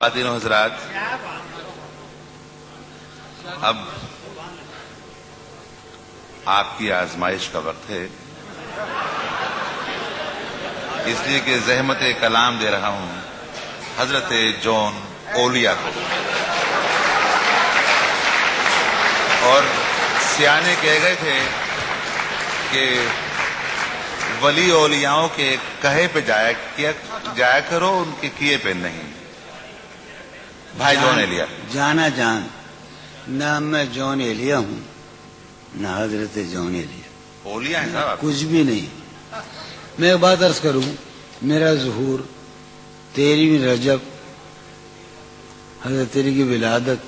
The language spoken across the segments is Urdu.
خواتین و حضرات، اب آپ کی آزمائش کا وقت ہے، اس لیے کہ زحمت کلام دے رہا ہوں حضرت جون اولیا کو، اور سیانے کہہ گئے تھے کہ ولی اولیاؤں کے کہے پہ جایا کرو، ان کے کیے پہ نہیں۔ بھائی جون ایلیا، جانا جان، نہ میں جون ایلیا ہوں نہ حضرت جون ایلیا، اولیا ہیں صاحب، کچھ بھی نہیں۔ میں ایک بات عرض کروں، میرا ظہور 13 رجب حضرت علی کی ولادت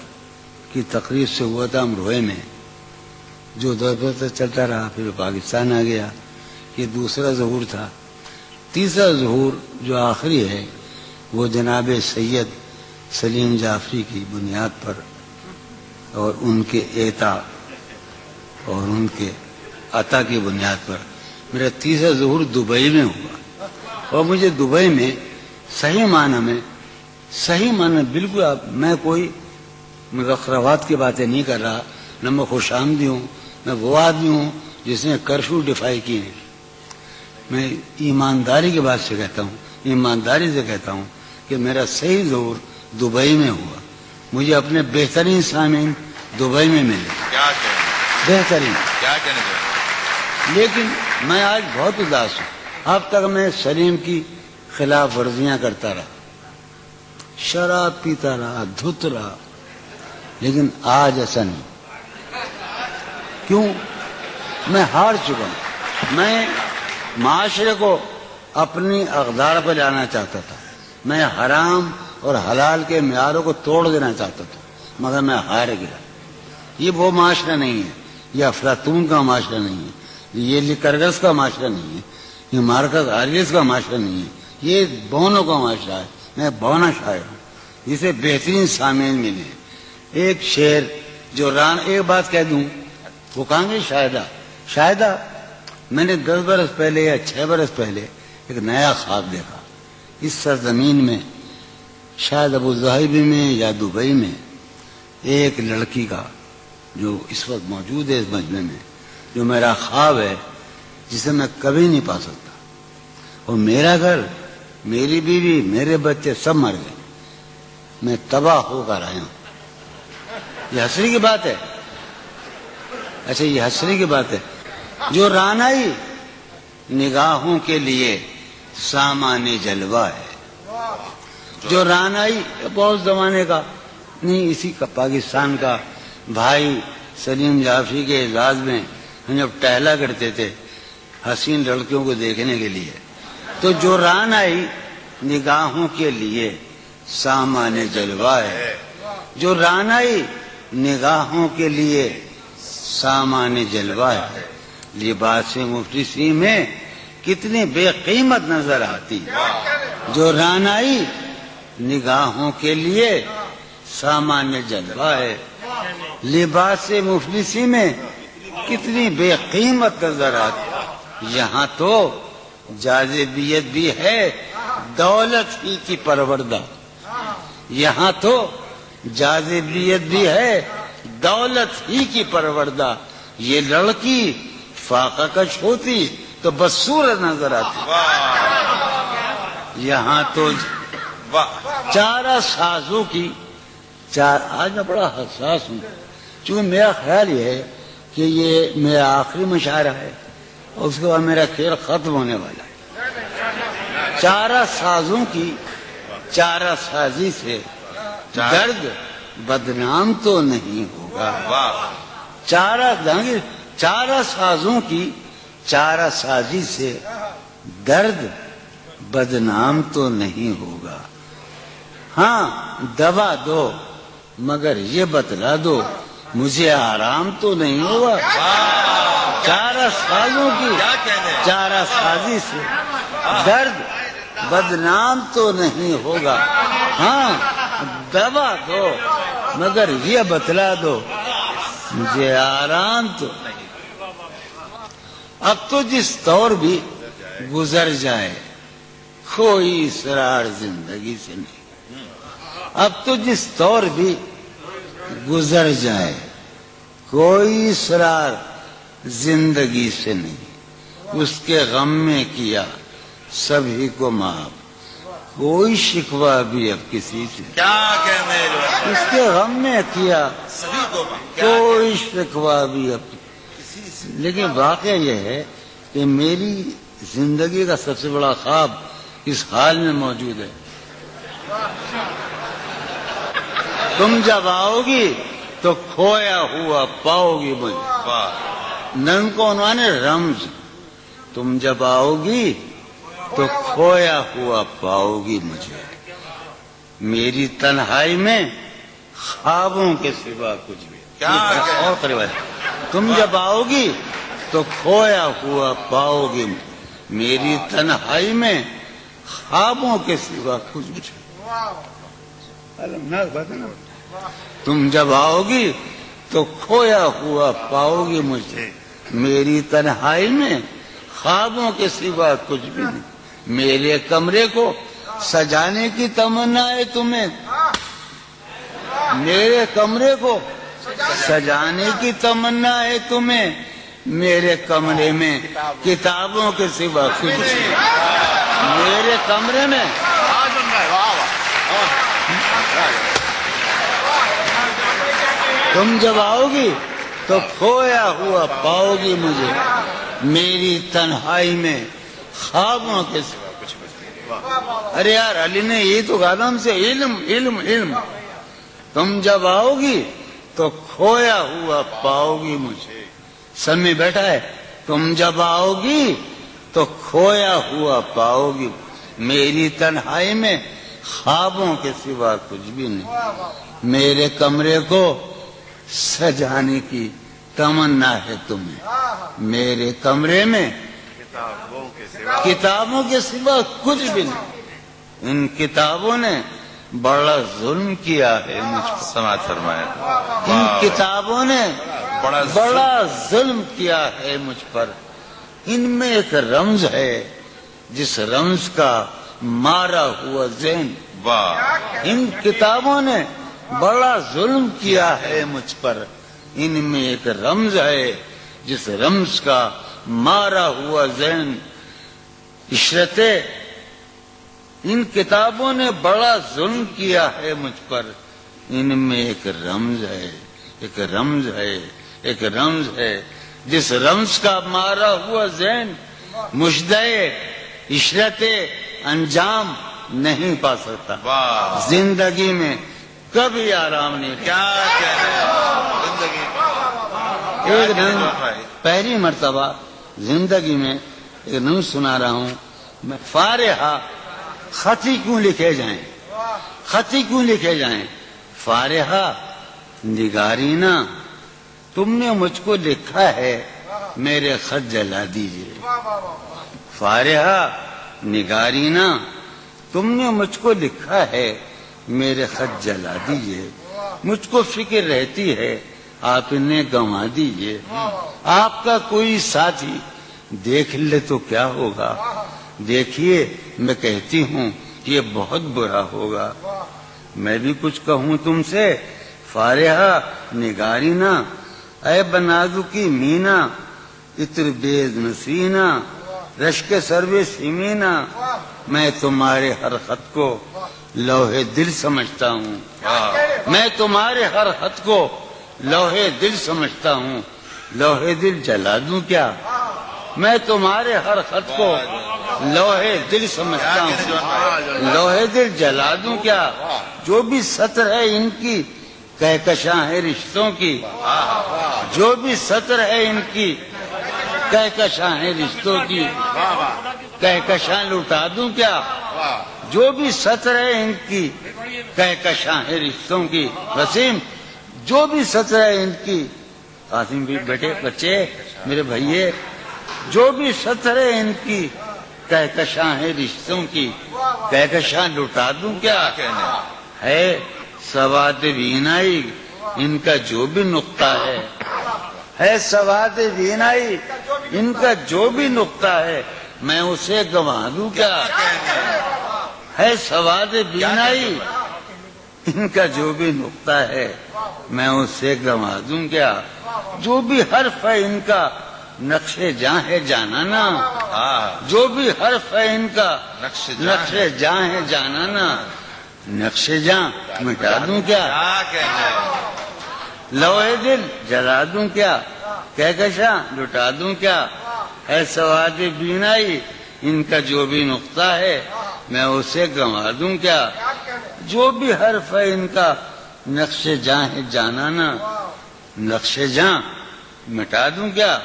کی تقریب سے ہوا تھا امروہے میں، جو دور تک چلتا رہا، پھر پاکستان آ گیا۔ یہ دوسرا ظہور تھا۔ تیسرا ظہور جو آخری ہے وہ جناب سید سلیم جعفری کی بنیاد پر اور ان کے ایتا اور ان کے عطا کی بنیاد پر میرا تیسرا ظہور دبئی میں ہوا، اور مجھے دبئی میں صحیح معنی بالکل، میں کوئی مغفرات کی باتیں نہیں کر رہا، نہ میں خوش آمدی ہوں، میں وہ آدمی ہوں جس نے کرفیو ڈیفائی کیے ہیں۔ میں ایمانداری کی بات سے کہتا ہوں، ایمانداری سے کہتا ہوں کہ میرا صحیح ظہور دبئی میں ہوا۔ مجھے اپنے بہترین سامعین دبئی میں ملے، بہترین، کیا کہنے چاہتے؟ لیکن میں آج بہت اداس ہوں۔ اب تک میں سلیم کی خلاف ورزیاں کرتا رہا، شراب پیتا رہا، دھت رہا، لیکن آج ایسا نہیں۔ کیوں؟ میں ہار چکا ہوں۔ میں معاشرے کو اپنی اقدار پر لانا چاہتا تھا، میں حرام اور حلال کے معیاروں کو توڑ دینا چاہتا تھا، مگر میں ہار گیا۔ یہ وہ معاشرہ نہیں ہے، یہ افلاطون کا معاشرہ نہیں ہے، یہ لیکرگس کا معاشرہ نہیں ہے، یہ مارکس آریس کا معاشرہ نہیں ہے، یہ بونوں کا معاشرہ ہے۔ میں بونا شاعر ہوں جسے بہترین سامعین ملے۔ ایک شعر جو ایک بات کہہ دوں، وہ کہاں گے شاہدہ، میں نے 10 برس پہلے یا 6 برس پہلے ایک نیا خواب دیکھا۔ اس سرزمین میں، شاید ابوظہبی میں یا دبئی میں، ایک لڑکی کا جو اس وقت موجود ہے اس مجمع میں، جو میرا خواب ہے، جسے میں کبھی نہیں پا سکتا۔ اور میرا گھر، میری بیوی، میرے بچے سب مر گئے، میں تباہ ہو کر آیا ہوں۔ یہ حسرت کی بات ہے، اچھا یہ حسرت کی بات ہے۔ جو رانائی نگاہوں کے لیے سامان جلوہ ہے، جو رانائی بہت زمانے کا نہیں، اسی کا پاکستان کا بھائی سلیم جعفری کے اعزاز میں ہم جب ٹہلا کرتے تھے حسین لڑکیوں کو دیکھنے کے لیے، تو جو رانائی نگاہوں کے لیے سامان جلوہ ہے، جو رانائی نگاہوں کے لیے سامان جلوہ ہے، لباس مفلسی میں کتنی بے قیمت نظر آتی، جو رانائی نگاہوں کے لیے سامان جلوہ ہے، لباس مفلسی میں کتنی بے قیمت نظر آتی۔ یہاں تو جاذبیت بھی ہے دولت ہی کی پروردہ، یہاں تو جاذبیت بھی ہے دولت ہی کی پروردہ۔ یہ لڑکی فاقہ کش ہوتی تو بدصورت نظر آتی۔ یہاں تو چارہ سازوں کی آج میں بڑا حساس ہوں، چونکہ میرا خیال یہ ہے کہ یہ میرا آخری مشاعرہ ہے اور اس کے بعد میرا کھیل ختم ہونے والا ہے۔ چارہ سازوں کی چارہ سازی سے درد بدنام تو نہیں ہوگا، چارہ سازوں کی چارہ سازی سے درد بدنام تو نہیں ہوگا۔ ہاں دوا دو مگر یہ بتلا دو مجھے آرام تو نہیں ہوگا۔ چارہ سازوں کی چارہ سازی سے درد بدنام تو نہیں ہوگا۔ ہاں دوا دو مگر یہ بتلا دو مجھے آرام تو نہیں۔ اب تو جس طور بھی گزر جائے کوئی اسرار زندگی سے نہیں۔ اب تو جس طور بھی گزر جائے کوئی اصرار زندگی سے نہیں، اس کے غم میں کیا سبھی کو معاف، کوئی شکوہ بھی اب کسی سے، کیا کہنے جو ہے اس کے غم میں کیا سبھی کو کوئی شکوہ بھی اب، لیکن واقعہ یہ ہے کہ میری زندگی کا سب سے بڑا خواب اس حال میں موجود ہے، تم جب آؤ گی تو کھویا ہوا پاؤ گی مجھے، واہ نن کو عنوان ہے رمز، تم جب آؤ گی تو کھویا ہوا پاؤ گی مجھے، میری تنہائی میں خوابوں کے سوا کچھ بھی، کیا اور قریب ہے، تم جب آؤ گی تو کھویا ہوا پاؤ گی، میری تنہائی میں خوابوں کے سوا کچھ بھی، تم جب آؤ گی تو کھویا ہوا پاؤ گی مجھے، میری تنہائی میں خوابوں کے سوا کچھ بھی نہیں، میرے کمرے کو سجانے کی تمنا ہے تمہیں، میرے کمرے کو سجانے کی تمنا ہے تمہیں، میرے کمرے میں کتابوں کے سوا کچھ نہیں، میرے کمرے میں تم جب آؤ گی تو کھویا ہوا پاؤ گی مجھے، میری تنہائی میں خوابوں کے سوا کچھ نہیں۔ ارے یار علی نے یہ تو کہا تھا ہم سے، علم علم علم، تم جب آؤ گی تو کھویا ہوا پاؤ گی مجھے، سن میں بیٹھا ہے، تم جب آؤ گی تو کھویا ہوا پاؤ گی، میری تنہائی میں خوابوں کے سوا کچھ بھی نہیں، میرے کمرے کو سجانے کی تمنا ہے تمہیں، میرے کمرے میں کتابوں کے سوا کچھ بھی نہیں، ان کتابوں نے بڑا ظلم کیا ہے مجھ پر، سماعت فرمایا، ان کتابوں نے بڑا ظلم کیا ہے مجھ پر، ان میں ایک رمز ہے جس رمز کا مارا ہوا ذہن، واہ ان کتابوں نے بڑا ظلم کیا ہے مجھ پر، ان میں ایک رمز ہے جس رمز کا مارا ہوا ذہن، عشرت ان کتابوں نے بڑا ظلم کیا ہے مجھ پر، ان میں ایک رمز ہے، ایک رمز ہے، ایک رمز ہے جس رمز کا مارا ہوا ذہن مشدے عشرت انجام نہیں پا سکتا، واہ زندگی میں کبھی آرام نہیں، کیا کہنے زندگی ایک دن پہلی مرتبہ زندگی میں ایک نظم سنا رہا ہوں میں، فارحہ خطی کیوں لکھے جائیں، خطی کیوں لکھے جائیں، فارحہ نگارینا تم نے مجھ کو لکھا ہے میرے خط جلا دیجئے، فارحہ نگارینا تم نے مجھ کو لکھا ہے میرے خط جلا دیجئے، مجھ کو فکر رہتی ہے آپ انہیں گنوا دیجئے، آپ کا کوئی ساتھی دیکھ لے تو کیا ہوگا، دیکھیے میں کہتی ہوں یہ بہت برا ہوگا، میں بھی کچھ کہوں تم سے، فارحہ نگارینا اے بنازو کی مینا، عطر بیز نسینا رشک سرو سیمینا، میں تمہارے ہر خط کو لوہے دل سمجھتا ہوں، میں تمہارے ہر خط کو لوہے دل سمجھتا ہوں، لوہے دل جلا دوں کیا، میں تمہارے ہر خط کو لوہے دل سمجھتا ہوں، لوہے دل جلا دوں کیا، جو بھی سطر ہے ان کی کہکشاں ہے رشتوں کی، جو بھی سطر ہے ان کی کہکشاں ہے رشتوں کی، کہکشاں لٹا دوں کیا، جو بھی سطر ہے ان کی کہکشاں ہے رشتوں کی، وسیم جو بھی سطر ہے ان کی، قاسم بھی بیٹے بچے میرے بھائیے، جو بھی سطر ہے ان کی کہکشاں ہے رشتوں کی، کہکشاں لٹا دوں کیا، ہے سواد بینائی ان کا جو بھی نقطہ ہے سواد بینائی ان کا جو بھی نقطہ ہے میں اسے گنوا دوں کیا، ہے سواد بینائی ان کا جو بھی نقطہ ہے میں اسے گنوا دوں کیا؟ جو بھی حرف ہے ان کا نقش جاں ہے جانانا، جو بھی حرف ہے ان کا نقش جاں ہے جانانا، نقش جاں مٹا دوں کیا؟ لوہے دل جلا دوں کیا؟ کہکشاں لٹا دوں کیا؟ ہے سواد بینائی ان کا جو بھی نقطہ ہے میں اسے گنوا دوں کیا؟ جو بھی حرف ہے ان کا نقش جاں ہے جانانا، نقش جاں مٹا دوں کیا؟